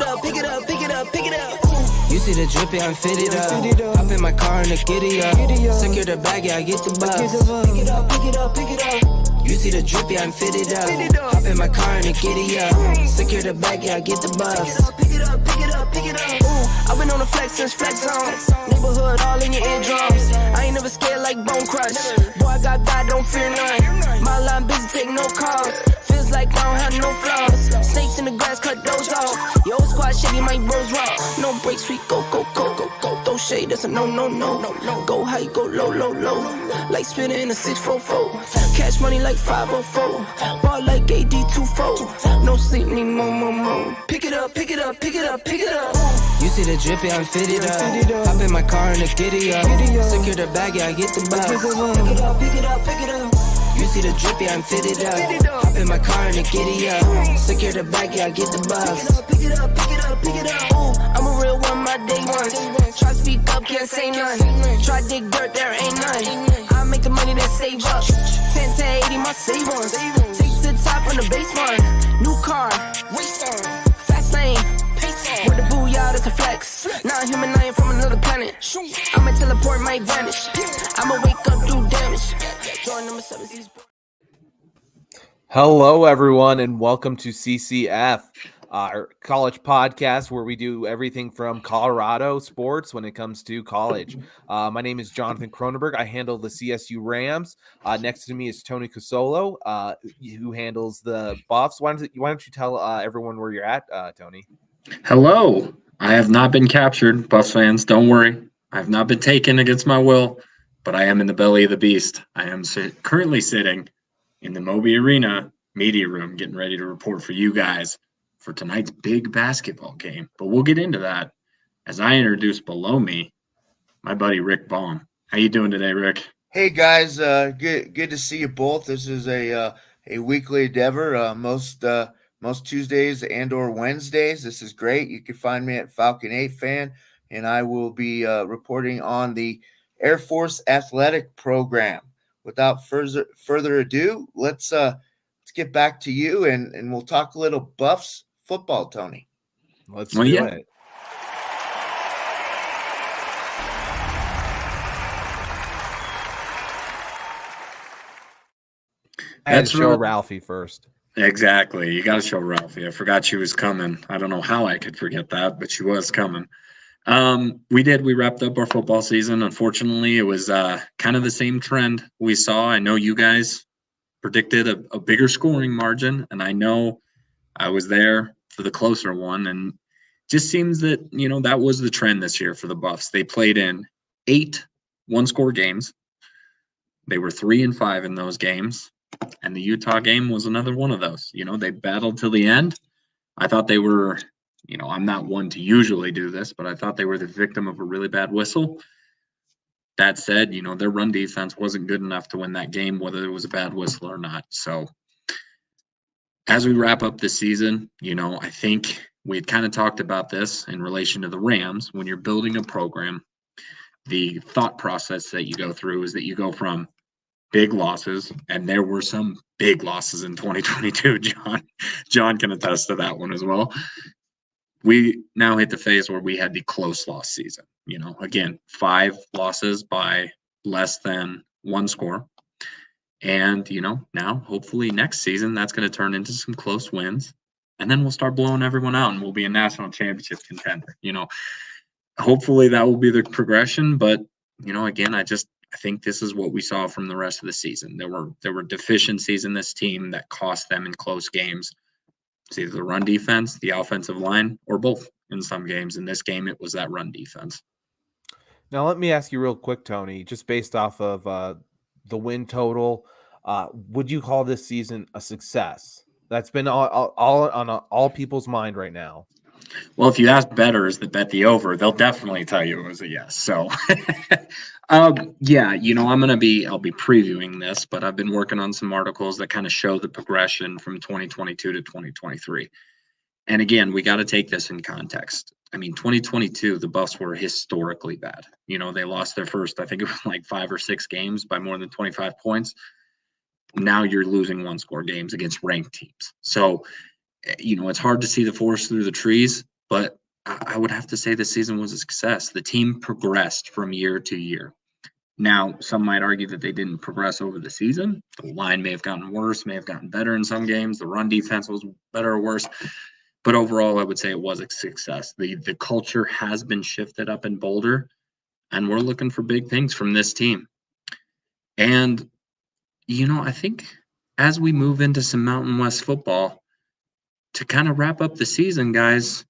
it up, pick it up, pick it up, pick it up. You see the drippy, I'm fitted up. Hop in my car and the giddy up. Secure the bag, yeah, I get the bus. Pick it up, pick it up, pick it up. You see the drippy, I'm fitted up. Hop in my car and the giddy up. Secure the bag, yeah, I get the bus. Pick it up, pick it up, pick it up. Ooh, I've been on the flex since flex zone. Neighborhood all in your eardrums. I ain't never scared like Bone Crush. Boy, I got God, don't fear none. My line busy, take no calls. Feels like I don't have no flaws. Snakes in the grass, cut those off. Your old squad shitty, my bros raw. No breaks, we go, go, go, go, go. Throw shade, that's a no, no, no, no, no. Go high, go low, low, low. Like spinning in a 644. Cash money like 504. Ball like AD24. No sleep, need more, more, more. Pick it up, pick it up, pick it up, pick it up. You see the drippy, I'm fitted up. Hop in my car and the giddy up. Secure the bag, yeah, I get the bus. Pick it up, pick it up, pick it up. You see the drippy, I'm fitted up. Hop in my car and the giddy up. Secure the bag, yeah, I get the bus. Pick it up, pick it up, pick it up. Ooh, I'm a real one, my day ones. Try speak up, can't say none. Try dig dirt, there ain't none. I make the money that save up. 10 to 80, my save ones. Take to the top on the base one. New car, fast lane. With the booyah, that's a flex. Not a human, I ain't from another planet. I'ma teleport my advantage. I'ma wake up, do damage. Hello, everyone, and welcome to CCF, our college podcast where we do everything from Colorado sports when it comes to college. My name is Jonathan Cronenberg. I handle the CSU Rams. Next to me is Tony Cosolo, who handles the Buffs. Why don't you tell everyone where you're at, Tony? Hello. I have not been captured, Buffs fans. Don't worry. I have not been taken against my will, but I am in the belly of the beast. I am currently sitting in the Moby Arena media room getting ready to report for you guys for tonight's big basketball game. But we'll get into that as I introduce below me my buddy Rick Baum. How you doing today, Rick? Hey guys, good to see you both. This is a weekly endeavor. Most Tuesdays and or Wednesdays. This is great. You can find me at Falcon 8 Fan, and I will be reporting on the Air Force Athletic Program. Without further ado, let's get back to you, and we'll talk a little Buffs football, Tony. Let's do it. I had to show Ralphie first. Exactly. You got to show Ralphie. I forgot she was coming. I don't know how I could forget that, but she was coming. We wrapped up our football season. Unfortunately, it was kind of the same trend we saw. I know you guys predicted a bigger scoring margin, and I know I was there for the closer one. And just seems that, that was the trend this year for the Buffs. They played in 8 one-score games. They were 3-5 in those games. And the Utah game was another one of those. They battled till the end. I thought they were, I'm not one to usually do this, but I thought they were the victim of a really bad whistle. That said, their run defense wasn't good enough to win that game, whether it was a bad whistle or not. So as we wrap up the season, I think we had kind of talked about this in relation to the Rams. When you're building a program, the thought process that you go through is that you go from big losses, and there were some big losses in 2022. John can attest to that one as well. We now hit the phase where we had the close loss season. Again, 5 losses by less than 1 score. And, now hopefully next season that's going to turn into some close wins, and then we'll start blowing everyone out and we'll be a national championship contender. Hopefully that will be the progression. But, again, I think this is what we saw from the rest of the season. There were deficiencies in this team that cost them in close games. It's either the run defense, the offensive line, or both in some games. In this game, it was that run defense. Now, let me ask you real quick, Tony, just based off of the win total, would you call this season a success? That's been all on all people's mind right now. Well, if you ask bettors that bet the over, they'll definitely tell you it was a yes. So, I'll be previewing this, but I've been working on some articles that kind of show the progression from 2022 to 2023. And again, we got to take this in context. 2022, the Buffs were historically bad. They lost their first, I think it was like 5 or 6 games by more than 25 points. Now you're losing 1-score games against ranked teams. So, it's hard to see the forest through the trees. but I would have to say the season was a success. The team progressed from year to year. Now, some might argue that they didn't progress over the season. The line may have gotten worse, may have gotten better in some games. The run defense was better or worse. But overall, I would say it was a success. The culture has been shifted up in Boulder, and we're looking for big things from this team. And, I think as we move into some Mountain West football, to kind of wrap up the season, guys,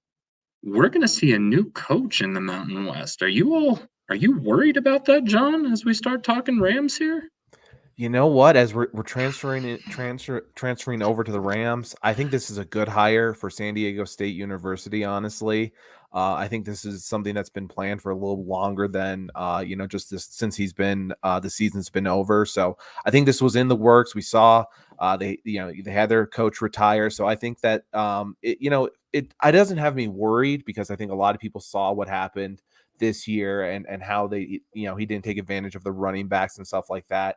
we're going to see a new coach in the Mountain West. Are you worried about that, John, as we start talking Rams here? You know what? As we're transferring over to the Rams, I think this is a good hire for San Diego State University. Honestly, I think this is something that's been planned for a little longer than just this since he's been the season's been over. So I think this was in the works. We saw they had their coach retire, so I think that it doesn't have me worried because I think a lot of people saw what happened this year and how they he didn't take advantage of the running backs and stuff like that.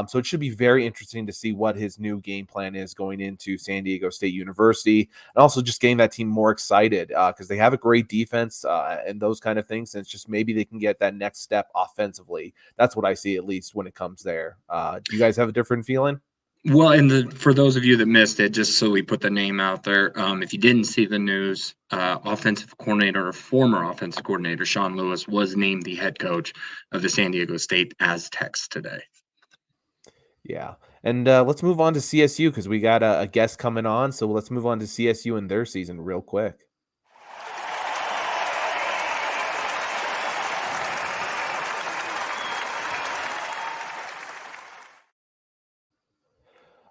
So it should be very interesting to see what his new game plan is going into San Diego State University, and also just getting that team more excited because they have a great defense and those kind of things. And it's just maybe they can get that next step offensively. That's what I see, at least when it comes there. Do you guys have a different feeling? Well, and for those of you that missed it, just so we put the name out there, if you didn't see the news, former offensive coordinator Sean Lewis was named the head coach of the San Diego State Aztecs today. Yeah, and let's move on to CSU because we got a guest coming on. So let's move on to CSU and their season real quick.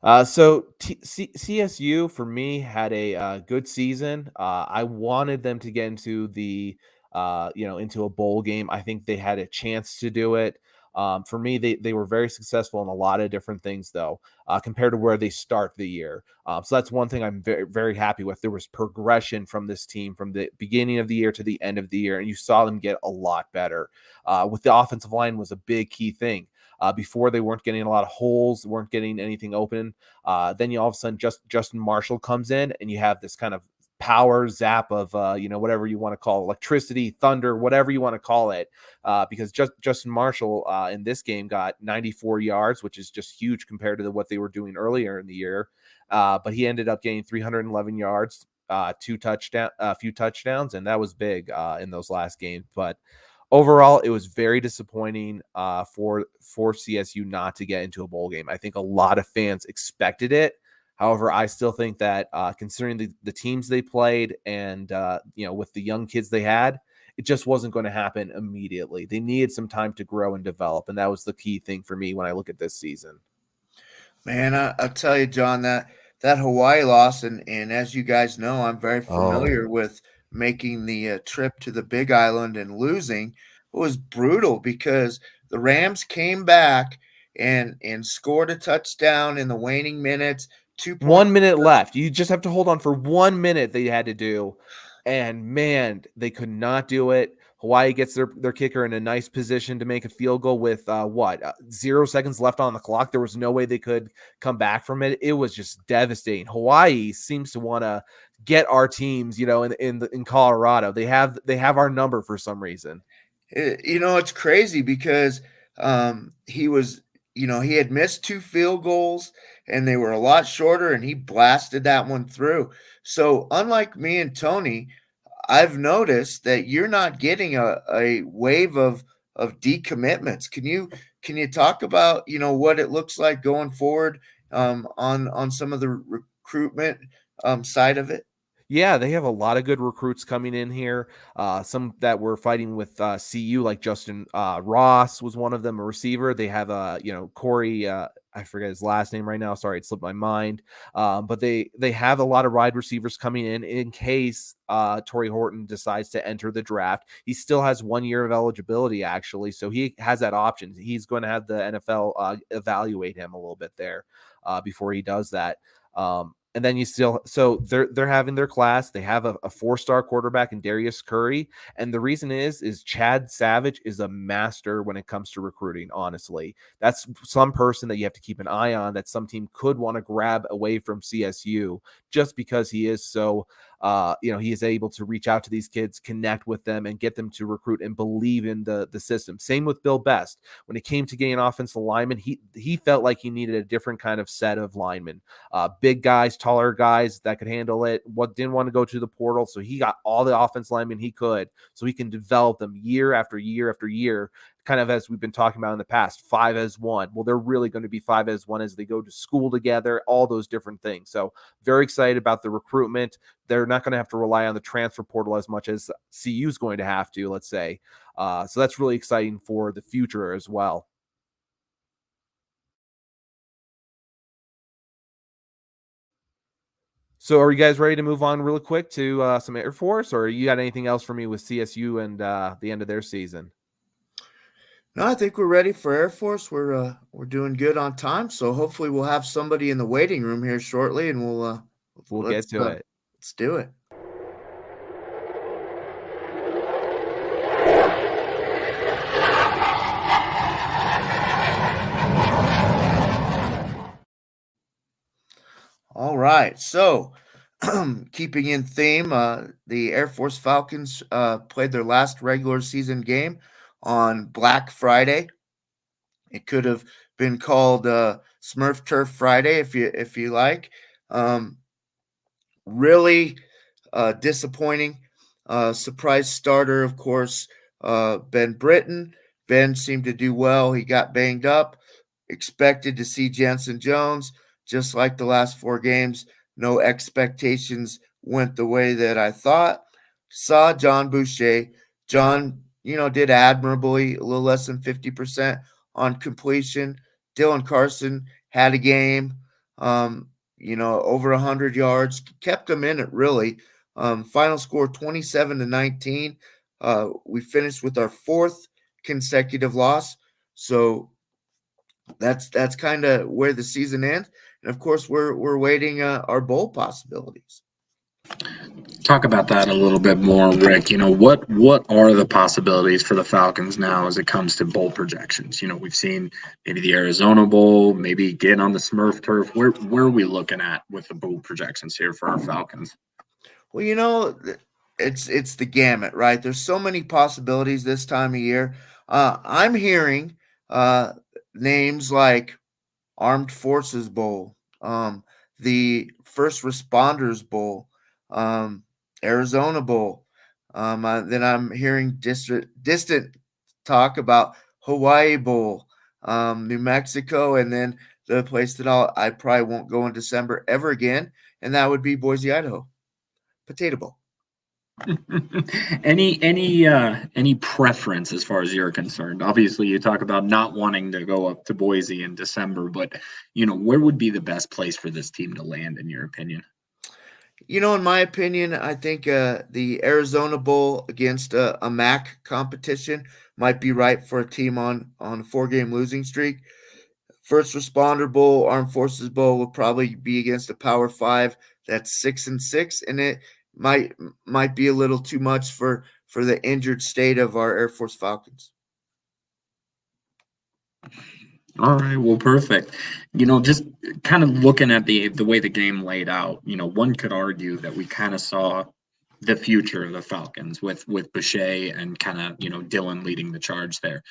CSU for me had a good season. I wanted them to get into the into a bowl game. I think they had a chance to do it. For me, they were very successful in a lot of different things, though, compared to where they start the year. So that's one thing I'm very, very happy with. There was progression from this team from the beginning of the year to the end of the year, and you saw them get a lot better. With the offensive line was a big key thing. Before they weren't getting a lot of holes, weren't getting anything open. Then you all of a sudden Justin Marshall comes in, and you have this kind of power zap of whatever you want to call it, electricity, thunder, whatever you want to call it, because Justin Marshall in this game got 94 yards, which is just huge compared to what they were doing earlier in the year. But he ended up getting 311 yards, a few touchdowns, and that was big in those last games. But overall, it was very disappointing for CSU not to get into a bowl game. I think a lot of fans expected it. However, I still think that considering the teams they played and, with the young kids they had, it just wasn't going to happen immediately. They needed some time to grow and develop, and that was the key thing for me when I look at this season. Man, I'll tell you, John, that Hawaii loss, and as you guys know, I'm very familiar with making the trip to the Big Island and losing. It was brutal because the Rams came back and scored a touchdown in the waning minutes. 1 minute left. You just have to hold on for 1 minute. They had to do, and man, they could not do it. Hawaii gets their kicker in a nice position to make a field goal with 0 seconds left on the clock. There was no way they could come back from it. It was just devastating. Hawaii seems to want to get our teams, in Colorado. They have our number for some reason. It's crazy because he was. He had missed 2 field goals and they were a lot shorter, and he blasted that one through. So unlike me and Tony, I've noticed that you're not getting a wave of decommitments. Can you talk about, what it looks like going forward on some of the recruitment side of it? Yeah, they have a lot of good recruits coming in here. Some that were fighting with CU, like Justin Ross was one of them, a receiver. They have Corey. I forget his last name right now. Sorry, it slipped my mind. But they have a lot of wide receivers coming in case Torrey Horton decides to enter the draft. He still has 1 year of eligibility, actually, so he has that option. He's going to have the NFL evaluate him a little bit there before he does that. And then they're having their class. They have a 4-star quarterback in Darius Curry. And the reason is Chad Savage is a master when it comes to recruiting, honestly. That's some person that you have to keep an eye on that some team could want to grab away from CSU just because he is so he is able to reach out to these kids, connect with them, and get them to recruit and believe in the system. Same with Bill Best. When it came to getting offensive linemen, he felt like he needed a different kind of set of linemen, big guys, taller guys that could handle it. Didn't want to go to the portal, so he got all the offensive linemen he could, so he can develop them year after year after year. Kind of as we've been talking about in the past, 5 as 1. Well, they're really going to be 5 as 1 as they go to school together, all those different things. So very excited about the recruitment. They're not going to have to rely on the transfer portal as much as CU is going to have to, let's say. So that's really exciting for the future as well. So are you guys ready to move on really quick to some Air Force, or you got anything else for me with CSU and the end of their season? No, I think we're ready for Air Force. We're doing good on time, so hopefully we'll have somebody in the waiting room here shortly, and we'll get to it. Let's do it. All right, so keeping in theme, the Air Force Falcons played their last regular season game on Black Friday. It could have been called Smurf Turf Friday if you like. Really disappointing. Surprise starter, of course, Ben Britton. Ben seemed to do well. He got banged up. Expected to see Jensen Jones, just like the last 4 games. No expectations went the way that I thought. Saw John Boucher. John, did admirably, a little less than 50% on completion. Dylan Carson had a game, over 100 yards, kept them in it really. Final score 27-19. We finished with our 4th consecutive loss. So that's kind of where the season ends. And of course, we're waiting our bowl possibilities. Talk about that a little bit more, Rick. What are the possibilities for the Falcons now as it comes to bowl projections? We've seen maybe the Arizona Bowl, maybe getting on the Smurf turf. Where are we looking at with the bowl projections here for our Falcons? Well, it's the gamut, right? There's so many possibilities this time of year. I'm hearing names like Armed Forces Bowl, the First Responders Bowl, Arizona Bowl. Then I'm hearing distant talk about Hawaii Bowl, New Mexico, and then the place that I probably won't go in December ever again, and that would be Boise, Idaho. Potato Bowl. Any preference as far as you're concerned? Obviously, you talk about not wanting to go up to Boise in December, but where would be the best place for this team to land, in your opinion? In my opinion, I think the Arizona Bowl against a MAC competition might be right for a team on a 4-game losing streak. First Responder Bowl, Armed Forces Bowl will probably be against a Power 5 that's 6-6, and it might be a little too much for the injured state of our Air Force Falcons. All right, well, perfect. Just kind of looking at the way the game laid out, one could argue that we kind of saw the future of the Falcons with Boucher and kind of, Dylan leading the charge there.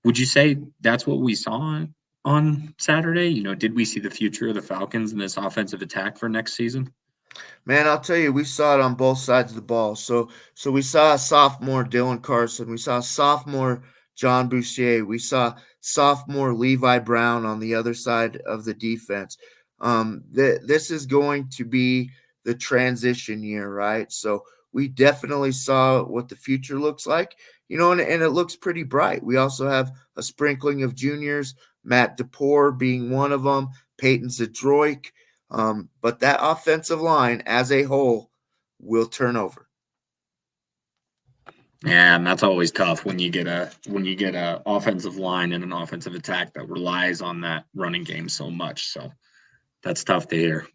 Would you say that's what we saw on Saturday? Did we see the future of the Falcons in this offensive attack for next season? Man, I'll tell you, we saw it on both sides of the ball. So we saw a sophomore Dylan Carson. We saw a sophomore John Boucher. We saw sophomore Levi Brown on the other side of the defense. This is going to be the transition year, right? So we definitely saw what the future looks like, and it looks pretty bright. We also have a sprinkling of juniors, Matt DePore being one of them, Peyton Zadroik. But that offensive line as a whole will turn over. And that's always tough when you get a offensive line and an offensive attack that relies on that running game so much. So that's tough to hear.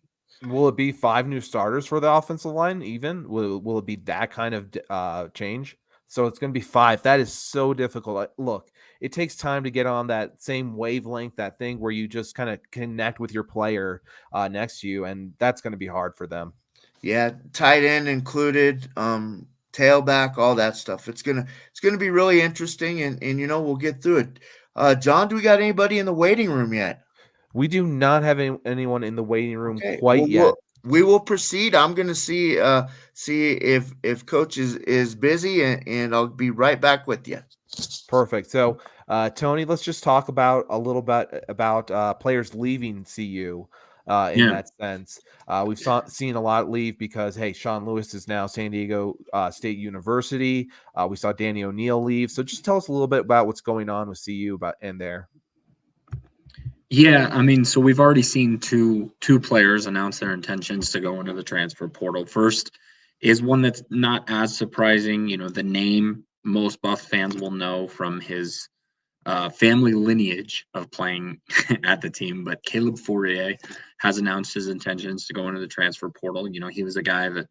Will it be 5 new starters for the offensive line even? Will it be that kind of change? So it's going to be 5. That is so difficult. Look, it takes time to get on that same wavelength, that thing where you just kind of connect with your player next to you, and that's going to be hard for them. Yeah, tight end included, tailback, all that stuff. It's gonna be really interesting, and we'll get through it. John, do we got anybody in the waiting room yet? We do not have anyone in the waiting room Okay, quite yet. we will proceed. I'm gonna see if Coach is busy, and I'll be right back with you. Perfect. So, Tony, let's just talk about a little bit about players leaving CU. In that sense, we've seen a lot leave because, hey, Sean Lewis is now San Diego State University. We saw Danny O'Neill leave. So just tell us a little bit about what's going on with CU in there. Yeah, I mean, so we've already seen two players announce their intentions to go into the transfer portal. First is one that's not as surprising. The name most Buff fans will know from his family lineage of playing at the team, but Caleb Fourier has announced his intentions to go into the transfer portal. He was a guy that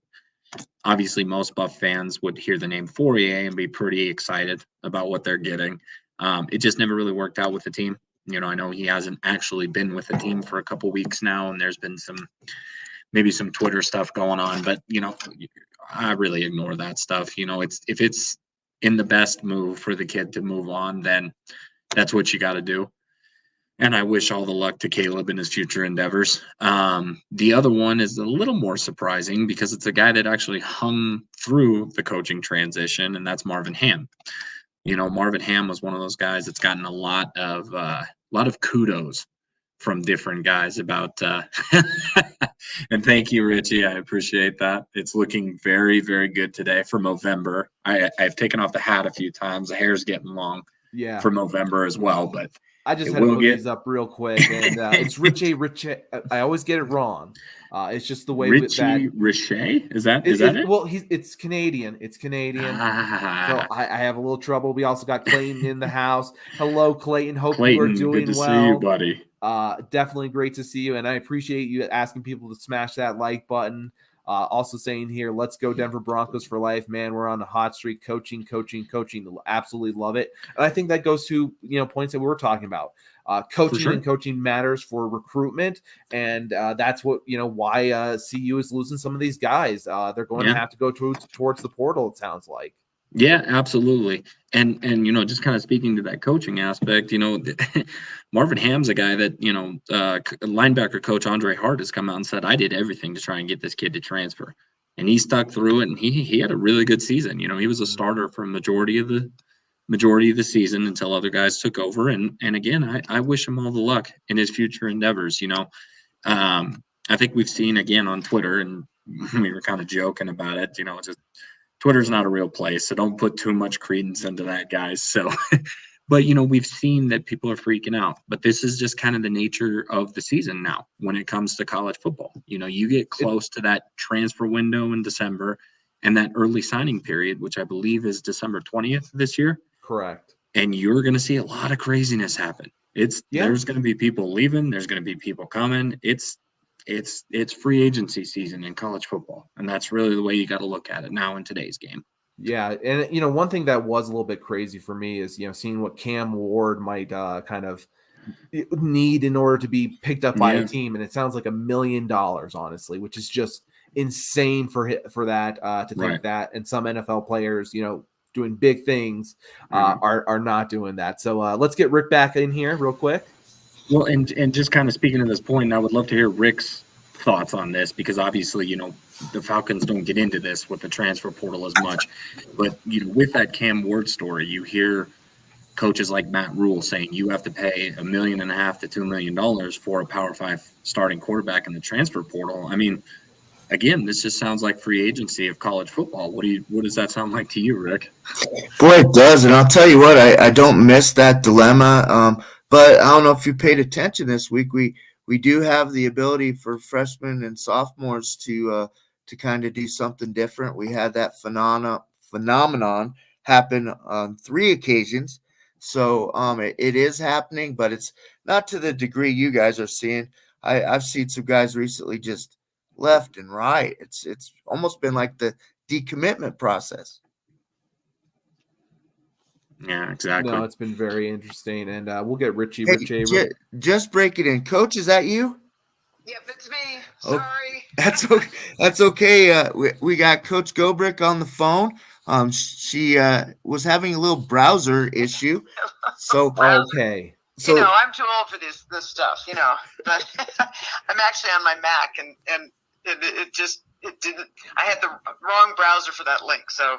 obviously most Buff fans would hear the name Fourier and be pretty excited about what they're getting. It just never really worked out with the team. I know he hasn't actually been with the team for a couple weeks now, and there's been maybe some Twitter stuff going on, but I really ignore that stuff. If it's in the best move for the kid to move on, then that's what you got to do. And I wish all the luck to Caleb in his future endeavors. The other one is a little more surprising because it's a guy that actually hung through the coaching transition, and that's Marvin Ham. Marvin Ham was one of those guys that's gotten a lot of kudos from different guys about and thank you, Richie. I appreciate that. It's looking very, very good today for November. I've taken off the hat a few times. The hair's getting long for November as well, but I just had to put these up real quick, and it's Richie. I always get it wrong. It's just the way Richie Richey. Is that it? Well, it's Canadian. It's Canadian. So I have a little trouble. We also got Clayton in the house. Hello, Clayton. Hope you are doing good to well. See you, buddy. Definitely great to see you, and I appreciate you asking people to smash that like button. Also saying here, let's go Denver Broncos for life, man. We're on a hot streak. Coaching. Absolutely love it. And I think that goes to points that we were talking about. Coaching and coaching matters for recruitment, and that's what why CU is losing some of these guys. They're going to have to go towards the portal. It sounds like. Yeah, absolutely. And just kind of speaking to that coaching aspect, Marvin Ham's a guy that, linebacker coach Andre Hart has come out and said, I did everything to try and get this kid to transfer. And he stuck through it, and he had a really good season. He was a starter for majority of the season until other guys took over. And again, I wish him all the luck in his future endeavors. I think we've seen again on Twitter, and we were kind of joking about it, just Twitter's not a real place, so don't put too much credence into that, guys. So, but, we've seen that people are freaking out. But this is just kind of the nature of the season now when it comes to college football. You get close to that transfer window in December and that early signing period, which I believe is December 20th this year. Correct. And you're going to see a lot of craziness happen. There's going to be people leaving. There's going to be people coming. It's free agency season in college football, and that's really the way you got to look at it now in today's game. Yeah, and one thing that was a little bit crazy for me is seeing what Cam Ward might kind of need in order to be picked up by a team, and it sounds like $1 million, honestly, which is just insane for that to think that, and some NFL players, doing big things, are not doing that. So let's get Rick back in here real quick. Well, and just kind of speaking to this point, I would love to hear Rick's thoughts on this because obviously, the Falcons don't get into this with the transfer portal as much. But, with that Cam Ward story, you hear coaches like Matt Rule saying you have to pay $1.5 million to $2 million for a Power 5 starting quarterback in the transfer portal. I mean, again, this just sounds like free agency of college football. What does that sound like to you, Rick? Boy, it does. And I'll tell you what, I don't miss that dilemma. But I don't know if you paid attention this week. We do have the ability for freshmen and sophomores to kind of do something different. We had that phenomenon happen on 3 occasions. So it is happening, but it's not to the degree you guys are seeing. I've seen some guys recently just left and right. It's almost been like the decommitment process. Yeah, exactly. No, it's been very interesting, and we'll get Richie. Just break it in. Coach, is that you? Yep, it's me. Oh, Sorry. That's okay. We got Coach Gobrecht on the phone. She was having a little browser issue. So Okay. You know, I'm too old for this stuff, you know. But I'm actually on my Mac, and it didn't. I had the wrong browser for that link, so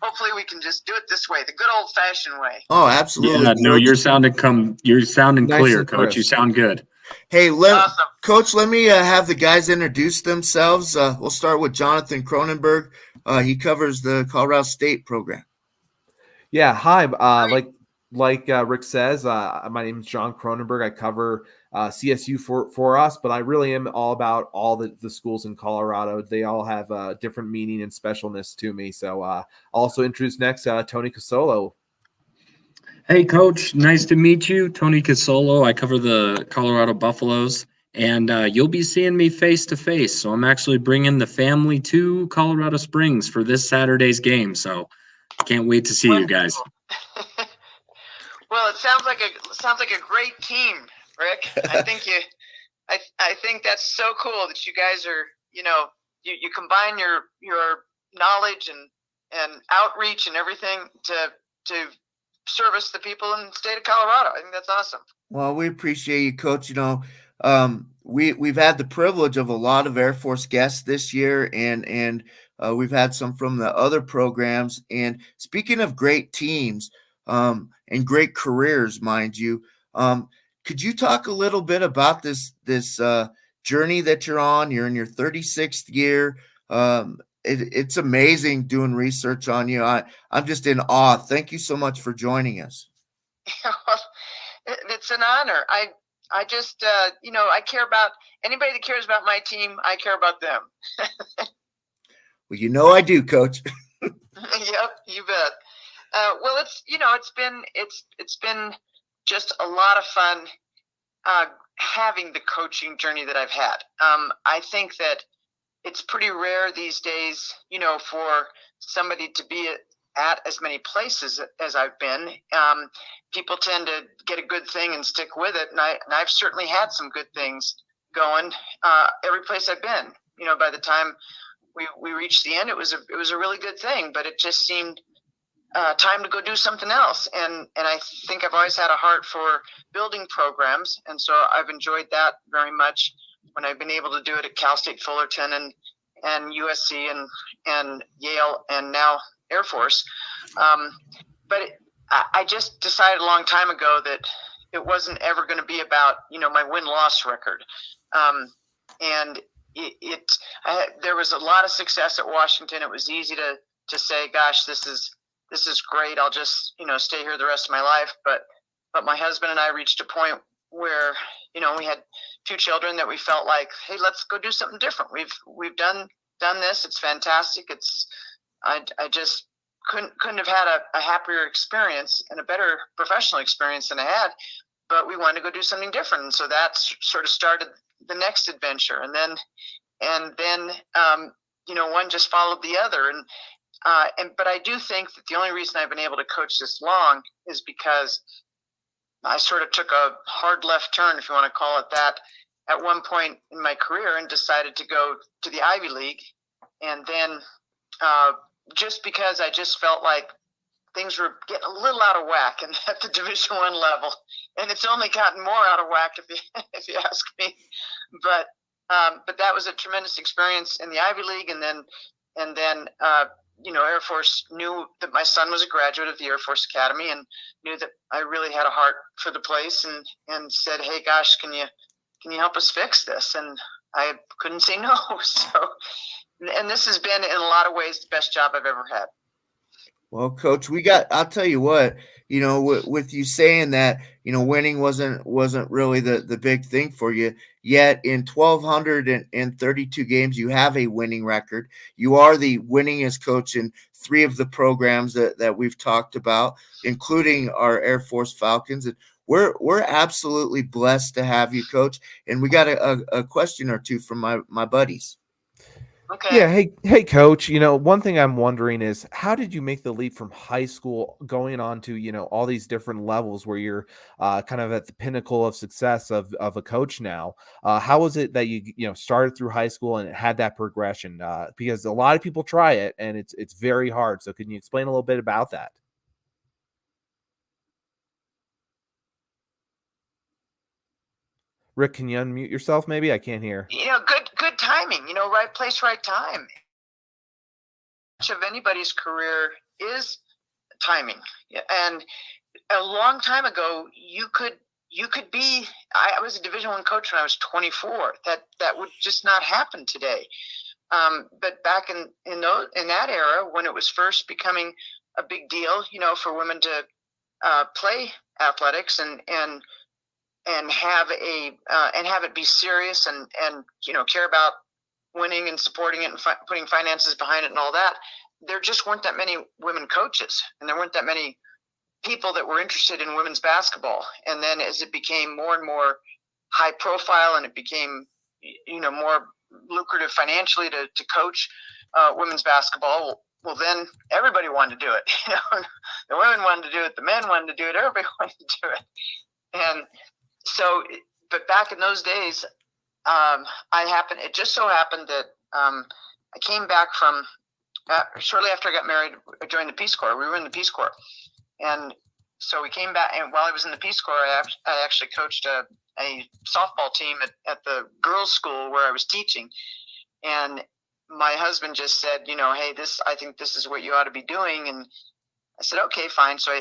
hopefully we can just do it this way, the good old-fashioned way. Oh, absolutely. Yeah, no, you're sounding Nice clear, and Coach. crisp. You sound good. Hey, Awesome. Coach, let me have the guys introduce themselves. We'll start with Jonathan Cronenberg. He covers the Colorado State program. Yeah, hi. Like Rick says, my name is John Cronenberg. I cover CSU for us, but I really am all about all the schools in Colorado. They all have a different meaning and specialness to me. So I'll also introduce next Tony Casolo. Hey, Coach. Nice to meet you. Tony Casolo. I cover the Colorado Buffaloes, and you'll be seeing me face to face. So I'm actually bringing the family to Colorado Springs for this Saturday's game. So can't wait to see you guys. Well, it sounds like a great team, Rick. I think that's so cool that you guys are, you know, you combine your knowledge and outreach and everything to service the people in the state of Colorado. I think that's awesome. Well, we appreciate you, Coach. You know, we've had the privilege of a lot of Air Force guests this year, and we've had some from the other programs. And speaking of great teams and great careers, mind you, could you talk a little bit about this journey that you're on? You're in your 36th year. It's amazing doing research on you. I'm just in awe. Thank you so much for joining us. It's an honor. I just, you know, I care about anybody that cares about my team. I care about them. Well, you know I do, Coach. Yep, you bet. Well, it's been just a lot of fun having the coaching journey that I've had. I think that it's pretty rare these days, you know, for somebody to be at as many places as I've been. People tend to get a good thing and stick with it, and I've certainly had some good things going every place I've been. You know, by the time we reached the end, it was a really good thing, but it just seemed time to go do something else. And I think I've always had a heart for building programs, and so I've enjoyed that very much when I've been able to do it at Cal State Fullerton and USC and Yale and now Air Force. But I just decided a long time ago that it wasn't ever going to be about, you know, my win-loss record. And there was a lot of success at Washington. It was easy to say, gosh, this is great. I'll just, you know, stay here the rest of my life. But my husband and I reached a point where, you know, we had 2 children that we felt like, hey, let's go do something different. We've done this. It's fantastic. I just couldn't have had a happier experience and a better professional experience than I had, but we wanted to go do something different. And so that sort of started the next adventure. And then, you know, one just followed the other. But I do think that the only reason I've been able to coach this long is because I sort of took a hard left turn, if you want to call it that, at one point in my career and decided to go to the Ivy League. And then just because I just felt like things were getting a little out of whack and at the Division I level, and it's only gotten more out of whack if you ask me. But that was a tremendous experience in the Ivy League, and then you know, Air Force knew that my son was a graduate of the Air Force Academy and knew that I really had a heart for the place and said, hey, gosh, can you help us fix this? And I couldn't say no. So, and this has been in a lot of ways the best job I've ever had. Well, Coach, I'll tell you what, you know, with you saying that, you know, winning wasn't really the big thing for you. Yet in 1,232 games, you have a winning record. You are the winningest coach in 3 of the programs that we've talked about, including our Air Force Falcons. And we're absolutely blessed to have you, Coach. And we got a question or two from my buddies. Okay. Yeah, hey, coach. One thing I'm wondering is how did you make the leap from high school going on to all these different levels where you're kind of at the pinnacle of success of a coach now? How was it that you started through high school and it had that progression? Because a lot of people try it and it's very hard. So can you explain a little bit about that? Rick, can you unmute yourself? Maybe I can't hear. Good timing. Right place, right time. Much of anybody's career is timing, and a long time ago, you could be. I was a Division I coach when I was 24. That would just not happen today. But back in that era, when it was first becoming a big deal, for women to play athletics and have it be serious and care about winning and supporting it and putting finances behind it and all that, there just weren't that many women coaches, and there weren't that many people that were interested in women's basketball. And then as it became more and more high profile and it became more lucrative financially to coach women's basketball, well then everybody wanted to do it. The women wanted to do it, the men wanted to do it, everybody wanted to do it. And so, but back in those days, it just so happened that I came back from shortly after I got married. I joined the Peace Corps. We were in the Peace Corps, and so we came back. And while I was in the Peace Corps, I actually coached a softball team at the girls' school where I was teaching. And my husband just said, hey, I think this is what you ought to be doing. And I said, okay, fine. So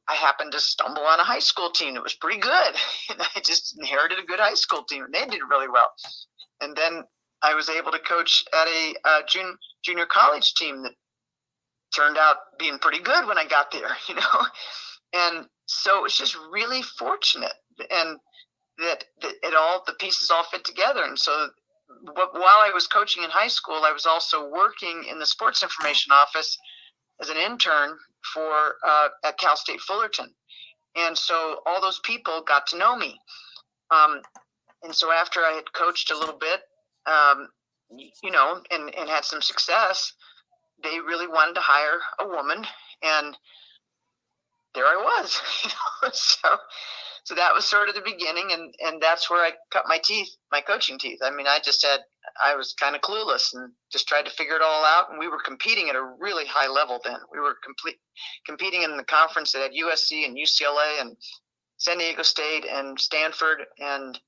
I happened to stumble on a high school team that was pretty good. And I just inherited a good high school team, and they did really well. And then I was able to coach at a junior college team that turned out being pretty good when I got there, And so it was just really fortunate, and that the pieces all fit together. And so while I was coaching in high school, I was also working in the sports information office as an intern at Cal State Fullerton. And so all those people got to know me. And so after I had coached a little bit, and had some success, they really wanted to hire a woman, and there I was. So that was sort of the beginning, and that's where I cut my coaching teeth. I mean, I was kind of clueless and just tried to figure it all out. And we were competing at a really high level then. We were competing in the conference that had USC and UCLA and San Diego State and Stanford and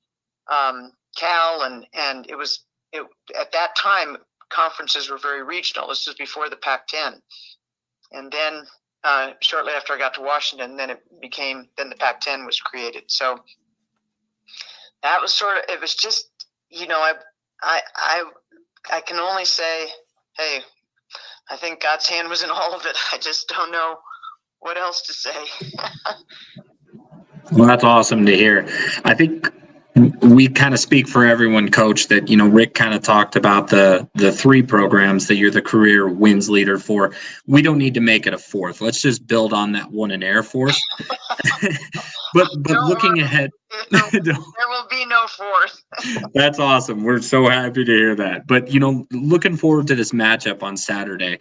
Cal, and it was at that time conferences were very regional. This was before the Pac-10, and then shortly after I got to Washington, then the Pac-10 was created. So that was it was just, I can only say, hey, I think God's hand was in all of it. I just don't know what else to say. Well, that's awesome to hear. I think we kind of speak for everyone, Coach, that, Rick kind of talked about the three programs that you're the career wins leader for. We don't need to make it a fourth. Let's just build on that one in Air Force. but looking ahead, there will be no fourth. That's awesome. We're so happy to hear that. But, looking forward to this matchup on Saturday,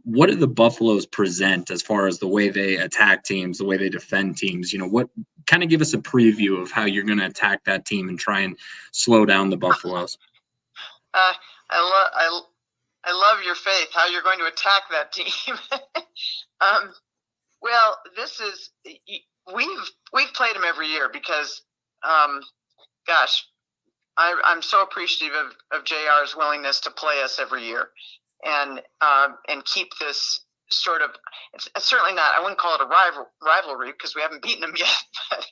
what do the Buffaloes present as far as the way they attack teams, the way they defend teams? What kind of give us a preview of how you're going to attack that team and try and slow down the Buffaloes? I love your faith, how you're going to attack that team. Well, this is we've played them every year because, gosh, I'm so appreciative of JR's willingness to play us every year. And keep this sort of, it's certainly not, I wouldn't call it a rivalry because we haven't beaten them yet,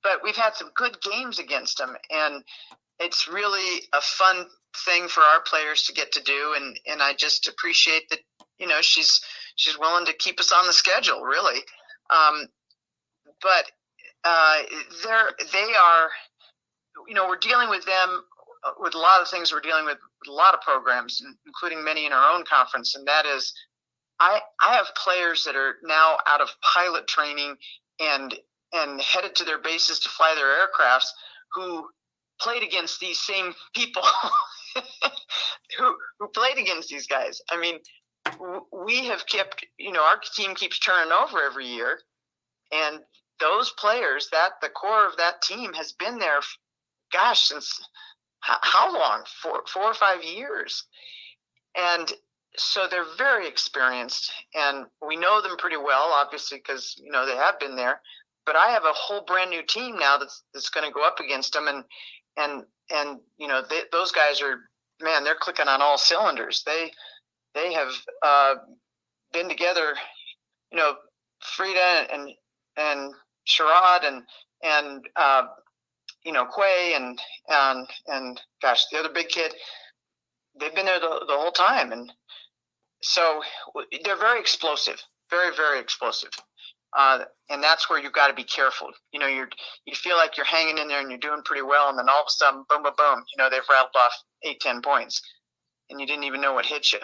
but we've had some good games against them, and it's really a fun thing for our players to get to do, and I just appreciate that, she's willing to keep us on the schedule, really. But they are, we're dealing with them with a lot of things. We're dealing with a lot of programs, including many in our own conference. And that is, I have players that are now out of pilot training and headed to their bases to fly their aircrafts who played against these same people who played against these guys. I mean, we have kept, our team keeps turning over every year, and those players, the core of that team has been there, since how long? 4 or 5 years. And so they're very experienced, and we know them pretty well, obviously, because, they have been there. But I have a whole brand new team now that's going to go up against them, and those guys are, man, they're clicking on all cylinders. They have been together, Frida and Sherrod and Quay and gosh, the other big kid, they've been there the whole time. And so they're very explosive, very, very explosive. And that's where you've got to be careful. You feel like you're hanging in there and you're doing pretty well, and then all of a sudden, boom, boom, boom, they've rattled off 8-10 points, and you didn't even know what hit you.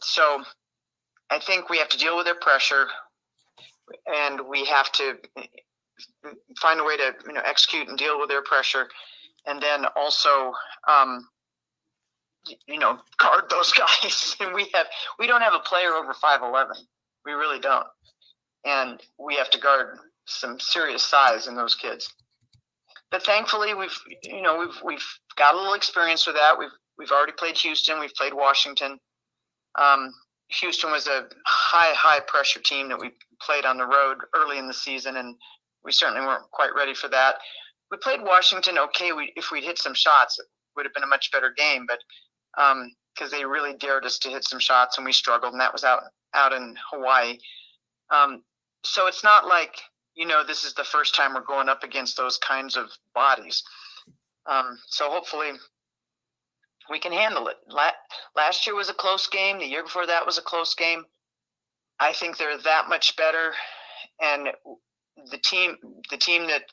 So I think we have to deal with their pressure, and we have to find a way to execute and deal with their pressure, and then also guard those guys. And we don't have a player over 5'11". We really don't. And we have to guard some serious size in those kids. But thankfully, we've got a little experience with that. We've already played Houston. We've played Washington. Houston was a high pressure team that we played on the road early in the season, and we certainly weren't quite ready for that. We played Washington okay. If we'd hit some shots, it would have been a much better game. But because they really dared us to hit some shots, and we struggled, and that was out in Hawaii. So it's not like, this is the first time we're going up against those kinds of bodies. So hopefully we can handle it. Last year was a close game. The year before that was a close game. I think they're that much better. And the team that,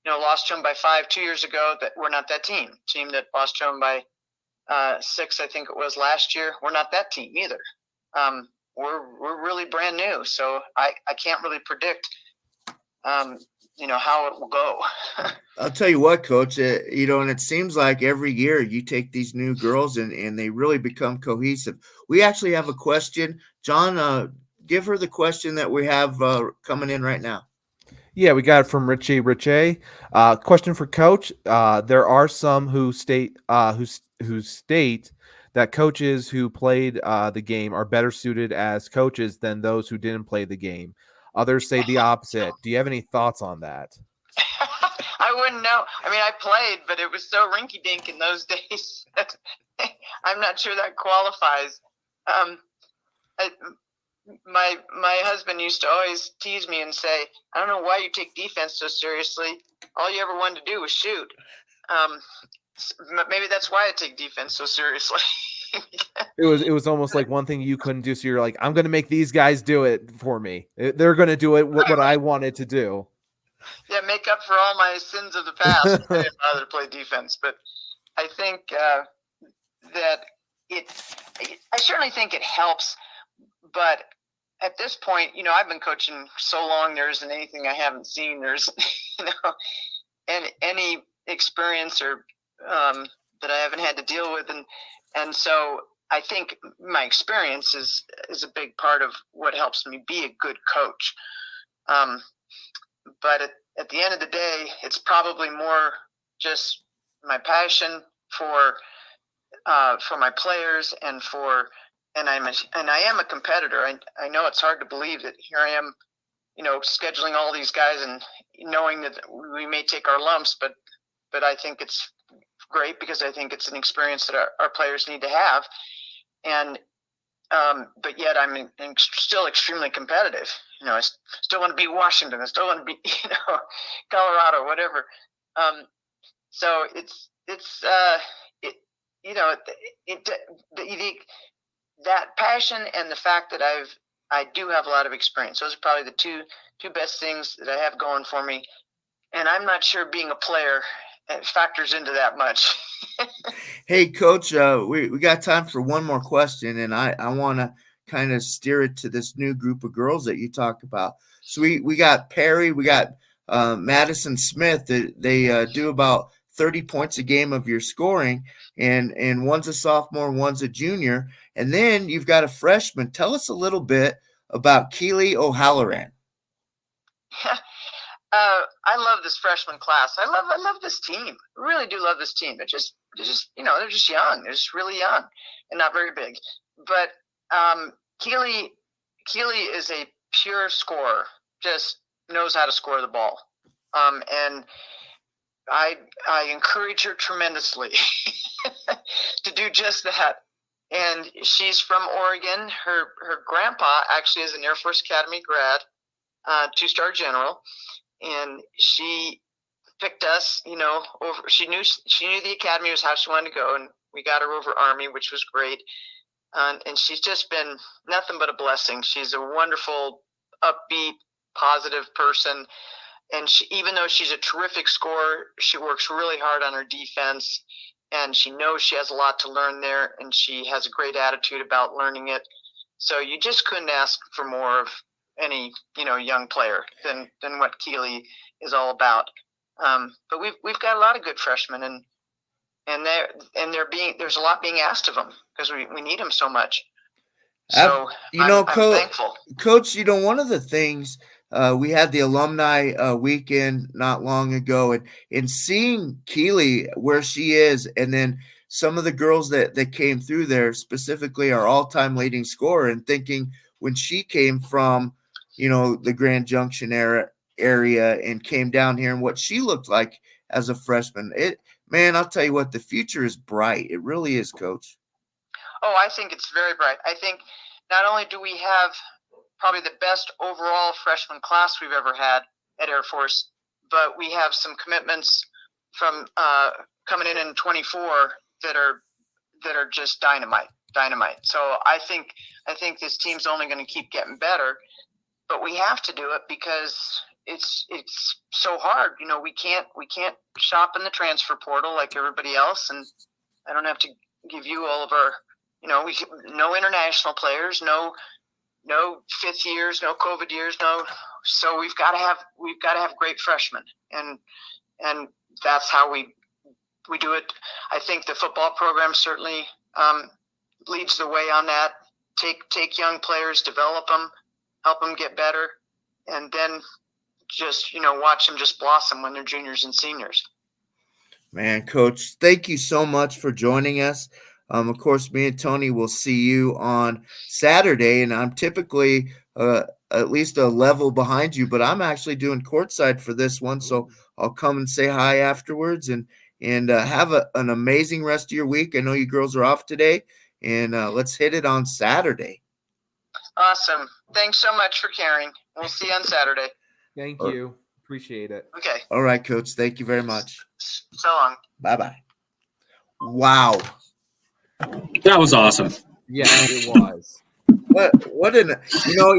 lost to them by 5 2 years ago, that we're not that team. Team that lost to them by 6, I think it was last year. We're not that team either. We're really brand new, so I can't really predict, how it will go. I'll tell you what, Coach, and it seems like every year you take these new girls and they really become cohesive. We actually have a question. John, give her the question that we have coming in right now. Yeah, we got it from Richie. Question for Coach. There are some who state that coaches who played the game are better suited as coaches than those who didn't play the game. Others say the opposite. Do you have any thoughts on that? I wouldn't know. I mean, I played, but it was so rinky-dink in those days. I'm not sure that qualifies. My husband used to always tease me and say, I don't know why you take defense so seriously. All you ever wanted to do was shoot. Maybe that's why I take defense so seriously. It was almost like one thing you couldn't do. So you're like, I'm going to make these guys do it for me. They're going to do it what I wanted to do. Yeah, make up for all my sins of the past. I didn't bother to play defense, but I think that I certainly think it helps. But at this point, I've been coaching so long, there isn't anything I haven't seen. There's, any experience or that I haven't had to deal with, and so I think my experience is a big part of what helps me be a good coach. But at the end of the day, it's probably more just my passion for my players and I am a competitor. I know it's hard to believe that here I am, scheduling all these guys and knowing that we may take our lumps, but I think it's great because I think it's an experience that our players need to have. And but yet I'm still extremely competitive. I still want to beat Washington. I still want to beat Colorado, whatever. So that passion and the fact that I do have a lot of experience. Those are probably the two best things that I have going for me. And I'm not sure being a player factors into that much. Hey, Coach, we got time for one more question, and I want to kind of steer it to this new group of girls that you talk about. So we got Perry, we got Madison Smith. They do about 30 points a game of your scoring, and one's a sophomore, one's a junior, and then you've got a freshman. Tell us a little bit about Keely O'Halloran. I love this freshman class. I love this team. I really do love this team. They're just they're just young. They're just really young and not very big. But Keely is a pure scorer. Just knows how to score the ball. And I encourage her tremendously to do just that. And she's from Oregon. Her grandpa actually is an Air Force Academy grad, 2-star general, and she picked us. Over. She knew the academy was how she wanted to go, and we got her over Army, which was great. And she's just been nothing but a blessing. She's a wonderful, upbeat, positive person. And even though she's a terrific scorer, she works really hard on her defense, and she knows she has a lot to learn there, and she has a great attitude about learning it. So you just couldn't ask for more of any, young player than what Keely is all about. But we've got a lot of good freshmen, and there's a lot being asked of them because we need them so much. So I'm thankful. Coach, one of the things, we had the alumni weekend not long ago, and in seeing Keely where she is, and then some of the girls that came through there, specifically our all-time leading scorer, and thinking when she came from, the Grand Junction area and came down here and what she looked like as a freshman, I'll tell you what, the future is bright. It really is, Coach. Oh, I think it's very bright. I think not only do we have probably the best overall freshman class we've ever had at Air Force, but we have some commitments from coming in 24 that are just dynamite. So I think this team's only going to keep getting better, but we have to do it because it's so hard. We can't shop in the transfer portal like everybody else, and I don't have to give you all of our, no international players, no fifth years, no COVID years, no. So we've got to have great freshmen, and that's how we do it. I think the football program certainly leads the way on that. Take young players, develop them, help them get better, and then just watch them just blossom when they're juniors and seniors. Man, Coach, thank you so much for joining us. Of course, me and Tony will see you on Saturday, and I'm typically at least a level behind you, but I'm actually doing courtside for this one, so I'll come and say hi afterwards, and have an amazing rest of your week. I know you girls are off today, and let's hit it on Saturday. Awesome. Thanks so much for caring. We'll see you on Saturday. Thank you. Appreciate it. Okay. All right, Coach. Thank you very much. So long. Bye-bye. Wow. That was awesome. Yeah, it was. What an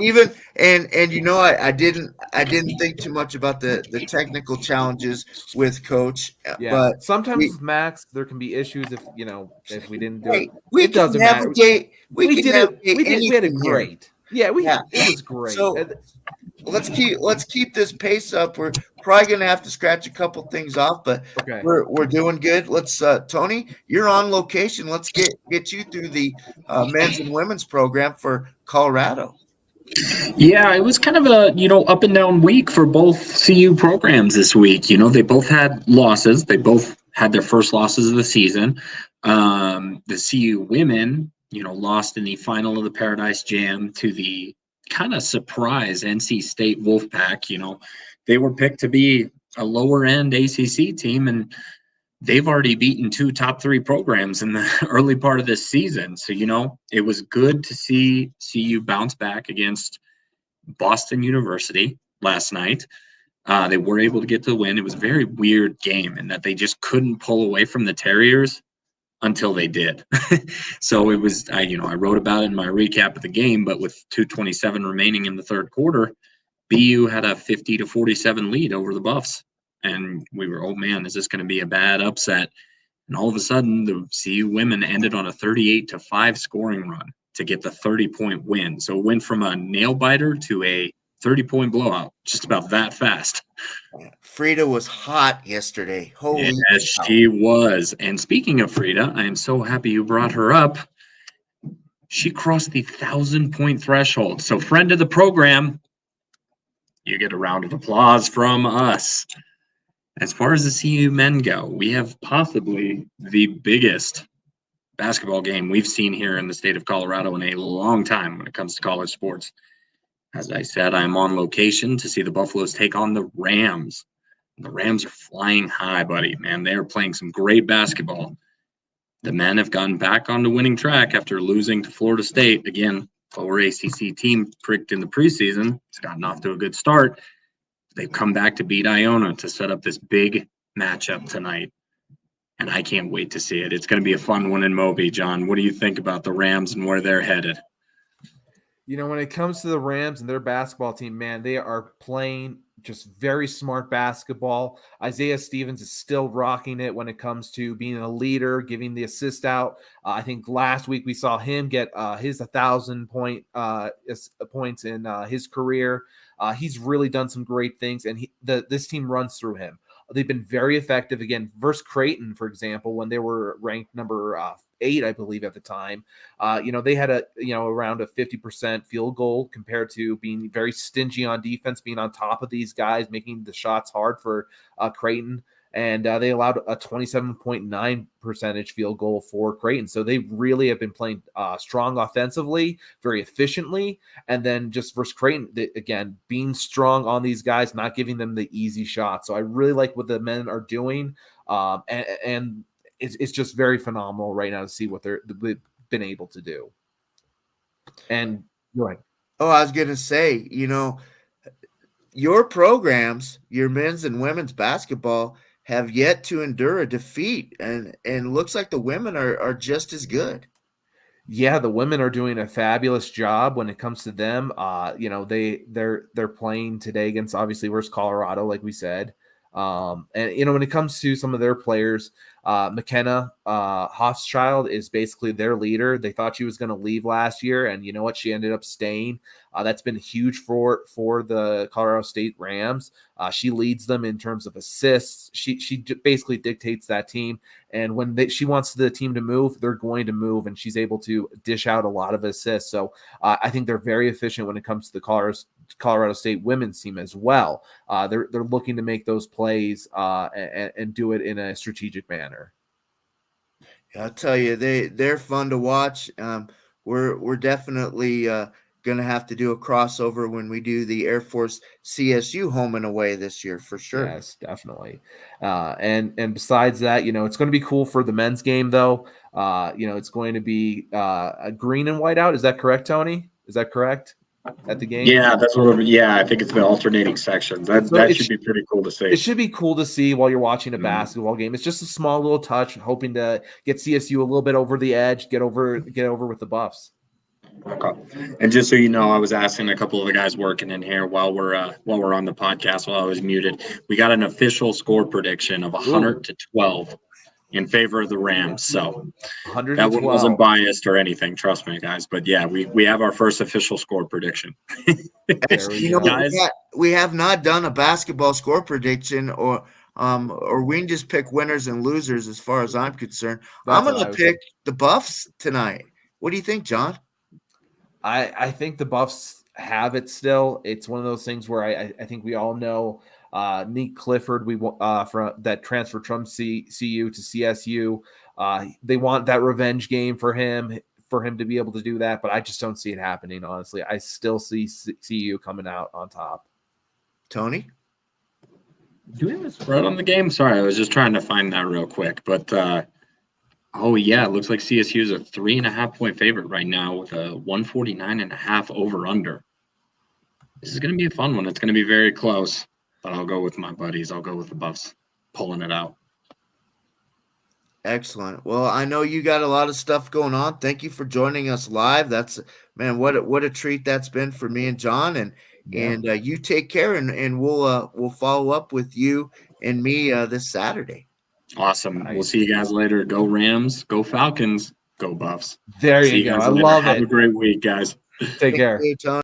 even I didn't think too much about the technical challenges with Coach. Yeah, but sometimes Max, there can be issues if we didn't do it. We It doesn't matter. We did it. We had it great. Yeah, it was great. So let's keep this pace up. We're probably gonna have to scratch a couple things off, but okay. We're doing good. Let's Tony, you're on location. Let's get you through the men's and women's program for Colorado. Yeah, it was kind of a up and down week for both CU programs this week. They both had losses. They both had their first losses of the season. The CU women, lost in the final of the Paradise Jam to the kind of surprise NC State Wolfpack. They were picked to be a lower end ACC team, and they've already beaten 2 top 3 programs in the early part of this season. So, it was good to see CU bounce back against Boston University last night. They were able to get to the win. It was a very weird game in that they just couldn't pull away from the Terriers until they did. So it was, I wrote about it in my recap of the game, but with 2:27 remaining in the third quarter, BU had a 50-47 lead over the Buffs. And we were, oh man, is this going to be a bad upset? And all of a sudden, the CU women ended on a 38-5 scoring run to get the 30-point win. So it went from a nail biter to a 30-point blowout, just about that fast. Frida was hot yesterday. Holy Yes, cow. she was. And speaking of Frida, I am so happy you brought her up. She crossed the 1,000-point threshold. So, friend of the program, you get a round of applause from us. As far as the CU men go, we have possibly the biggest basketball game we've seen here in the state of Colorado in a long time when it comes to college sports. As I said, I'm on location to see the Buffaloes take on the Rams. The Rams are flying high, buddy. Man, they are playing some great basketball. The men have gotten back on the winning track after losing to Florida State. Again, lower ACC team pricked in the preseason. It's gotten off to a good start. They've come back to beat Iona to set up this big matchup tonight. And I can't wait to see it. It's going to be a fun one in Moby, John. What do you think about the Rams and where they're headed? You know, when it comes to the Rams and their basketball team, man, they are playing just very smart basketball. Isaiah Stevens is still rocking it when it comes to being a leader, giving the assist out. I think last week we saw him get his 1,000 points in his career. He's really done some great things, and this team runs through him. They've been very effective. Again, versus Creighton, for example, when they were ranked number 8, I believe, at the time. They had around a 50% field goal compared to being very stingy on defense, being on top of these guys, making the shots hard for Creighton. And they allowed a 27.9% field goal for Creighton. So they really have been playing strong offensively, very efficiently. And then just versus Creighton, again, being strong on these guys, not giving them the easy shot. So I really like what the men are doing. And it's just very phenomenal right now to see what they've been able to do. And you're right. Oh, I was going to say, your programs, your men's and women's basketball, have yet to endure a defeat, and looks like the women are just as good. Yeah, the women are doing a fabulous job when it comes to them. They're playing today against, obviously, versus Colorado, like we said. And when it comes to some of their players, McKenna Hofschild is basically their leader. They thought she was going to leave last year, and you know what? She ended up staying. That's been huge for the Colorado State Rams. She leads them in terms of assists. She basically dictates that team, and when she wants the team to move, they're going to move, and she's able to dish out a lot of assists. So I think they're very efficient when it comes to the Colorado State women's team as well. They're looking to make those plays and do it in a strategic manner. Yeah, I'll tell you, they're fun to watch. We're definitely going to have to do a crossover when we do the Air Force CSU home and away this year for sure. Yes, definitely. And besides that, it's going to be cool for the men's game though. It's going to be a green and white out. Is that correct, Tony? Is that correct? At the game? Yeah, that's what. I think it's the alternating sections. That should be pretty cool to see. It should be cool to see while you're watching a basketball game. It's just a small little touch, hoping to get CSU a little bit over the edge, get over with the Buffs. Okay. And just so you know, I was asking a couple of the guys working in here while we're on the podcast while I was muted. We got an official score prediction of 100-12 in favor of the Rams. So that one wasn't biased or anything, trust me, guys. But yeah, we have our first official score prediction. Guys, we have not done a basketball score prediction, or we can just pick winners and losers as far as I'm concerned. I'm going to pick the Buffs tonight. What do you think, John? I think the Buffs have it still. It's one of those things where I think we all know Nick Clifford, from that transfer from CU to CSU. They want that revenge game for him to be able to do that, but I just don't see it happening, honestly. I still see CU coming out on top. Tony? Do we have a spread on the game? Sorry, I was just trying to find that real quick, but it looks like CSU is a 3.5-point favorite right now with a 149.5 over under. This is going to be a fun one. It's going to be very close, but I'll go with my buddies. I'll go with the Buffs pulling it out. Excellent. Well, I know you got a lot of stuff going on. Thank you for joining us live. That's, man, what a treat that's been for me and John. And you take care, and we'll follow up with you and me this Saturday. Awesome. Nice. We'll see you guys later. Go Rams, go Falcons, go Buffs. There you go. I love it. Have a great week, guys. Take care. You, Tony.